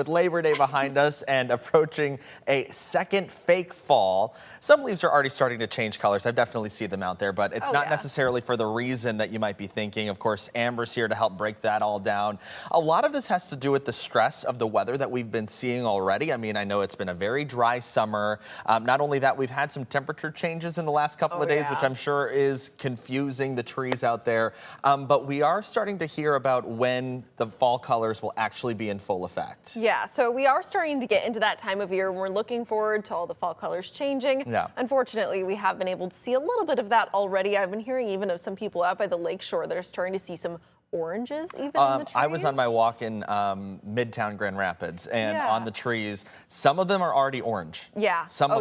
With Labor Day behind us and approaching a second fake fall, some leaves are already starting to change colors. I definitely see them out there, but it's not necessarily for the reason that you might be thinking. Of course, Amber's here to help break that all down. A lot of this has to do with the stress of the weather that we've been seeing already. I mean, I know it's been a very dry summer. Not only that, we've had some temperature changes in the last couple of days, which I'm sure is confusing the trees out there. But we are starting to hear about when the fall colors will actually be in full effect. Yeah, so we are starting to get into that time of year when we're looking forward to all the fall colors changing. Yeah. Unfortunately, we have been able to see a little bit of that already. I've been hearing even of some people out by the lakeshore that are starting to see some oranges even in the trees. I was on my walk in Midtown Grand Rapids, and on the trees, some of them are already orange. Yeah. Some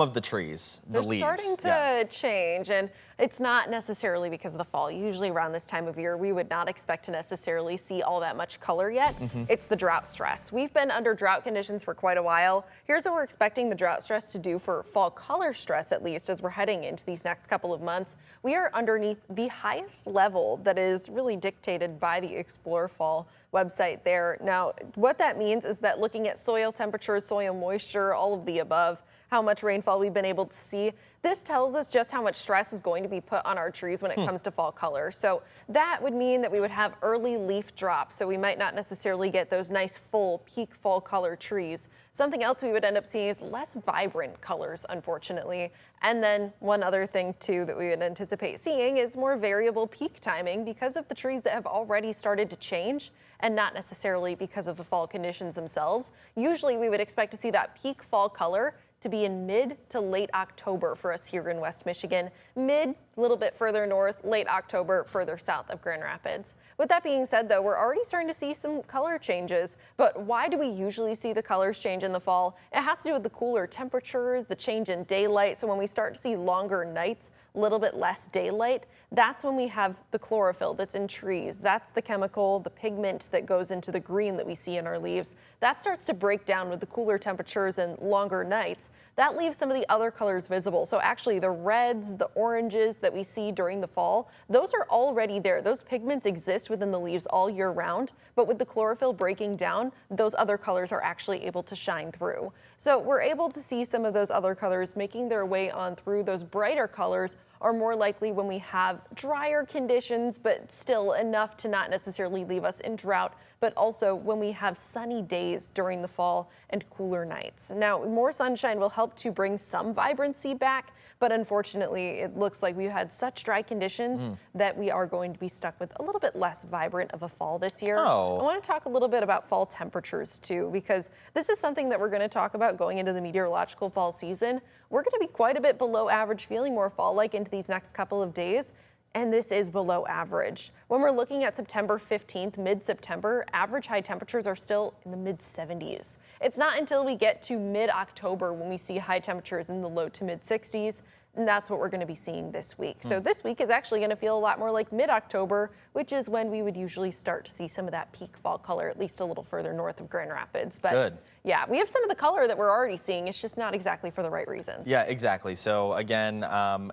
of the trees, the leaves. They're starting to change, and it's not necessarily because of the fall. Usually around this time of year, we would not expect to necessarily see all that much color yet. It's the drought stress. We've been under drought conditions for quite a while. Here's what we're expecting the drought stress to do for fall color stress, at least as we're heading into these next couple of months. We are underneath the highest level that is really dictated by the Explore Fall website there. Now, what that means is that looking at soil temperatures, soil moisture, all of the above, how much rainfall we've been able to see, this tells us just how much stress is going to be put on our trees when it comes to fall color. So that would mean that we would have early leaf drop, so we might not necessarily get those nice full peak fall color trees. Something else we would end up seeing is less vibrant colors, unfortunately. And then one other thing too that we would anticipate seeing is more variable peak timing because of the trees that have already started to change and not necessarily because of the fall conditions themselves. Usually we would expect to see that peak fall color to be in mid to late October for us here in West Michigan. Mid, a little bit further north, late October, further south of Grand Rapids. With that being said, though, we're already starting to see some color changes. But why do we usually see the colors change in the fall? It has to do with the cooler temperatures, the change in daylight. So when we start to see longer nights, a little bit less daylight, that's when we have the chlorophyll that's in trees. That's the chemical, the pigment that goes into the green that we see in our leaves. That starts to break down with the cooler temperatures and longer nights. That leaves some of the other colors visible. So actually the reds, the oranges that we see during the fall, those are already there. Those pigments exist within the leaves all year round, but with the chlorophyll breaking down, those other colors are actually able to shine through. So we're able to see some of those other colors making their way on through. Those brighter colors are more likely when we have drier conditions, but still enough to not necessarily leave us in drought, but also when we have sunny days during the fall and cooler nights. Now, more sunshine will help to bring some vibrancy back, but unfortunately, it looks like we've had such dry conditions that we are going to be stuck with a little bit less vibrant of a fall this year. I want to talk a little bit about fall temperatures too, because this is something that we're going to talk about going into the meteorological fall season. We're going to be quite a bit below average, feeling more fall-like into these next couple of days, and this is below average. When we're looking at September 15th, mid-September, average high temperatures are still in the mid-70s. It's not until we get to mid-October when we see high temperatures in the low to mid-60s, and that's what we're going to be seeing this week. So this week is actually going to feel a lot more like mid-October, which is when we would usually start to see some of that peak fall color, at least a little further north of Grand Rapids. But yeah, we have some of the color that we're already seeing. It's just not exactly for the right reasons. Yeah, exactly. So again,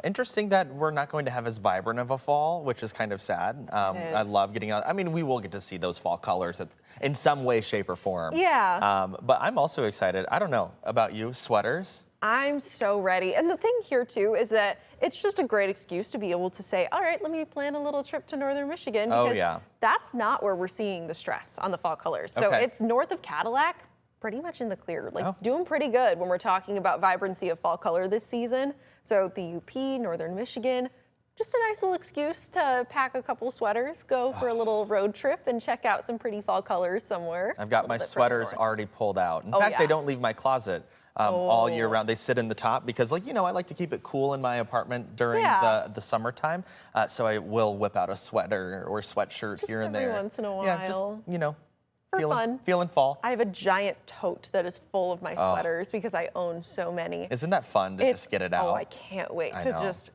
interesting that we're not going to have as vibrant of a fall, which is kind of sad. I love getting out. I mean, we will get to see those fall colors in some way, shape, or form. Yeah. But I'm also excited. I don't know about you, sweaters. I'm so ready. And the thing here too is that it's just a great excuse to be able to say, all right, let me plan a little trip to northern Michigan, because that's not where we're seing the stress on the fall colors. So it's north of Cadillac, pretty much in the clear, like doing pretty good when we're talking about vibrancy of fall color this season. So the UP, northern Michigan, just a nice little excuse to pack a couple sweaters, go for a little road trip and check out some pretty fall colors somewhere. I've got my sweaters already pulled out. In fact, they don't leave my closet all year round. They sit in the top because, like, you know, I like to keep it cool in my apartment during the summertime. So I will whip out a sweater or sweatshirt just here and there. Every once in a while. Yeah, just, you know, fun. Feeling fall. I have a giant tote that is full of my sweaters because I own so many. Isn't that fun to just get it out? Oh, I can't wait to just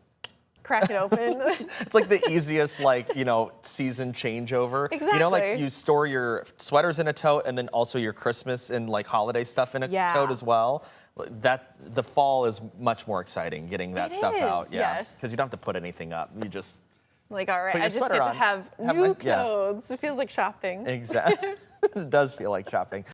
crack it open. It's like the easiest, like, you know, season changeover. Exactly. You know, like you store your sweaters in a tote and then also your Christmas and like holiday stuff in a tote as well. The fall is much more exciting getting that stuff out. Yeah. Because you don't have to put anything up. You just like, all right, I just get to have new clothes. It feels like shopping. Exactly. It does feel like shopping.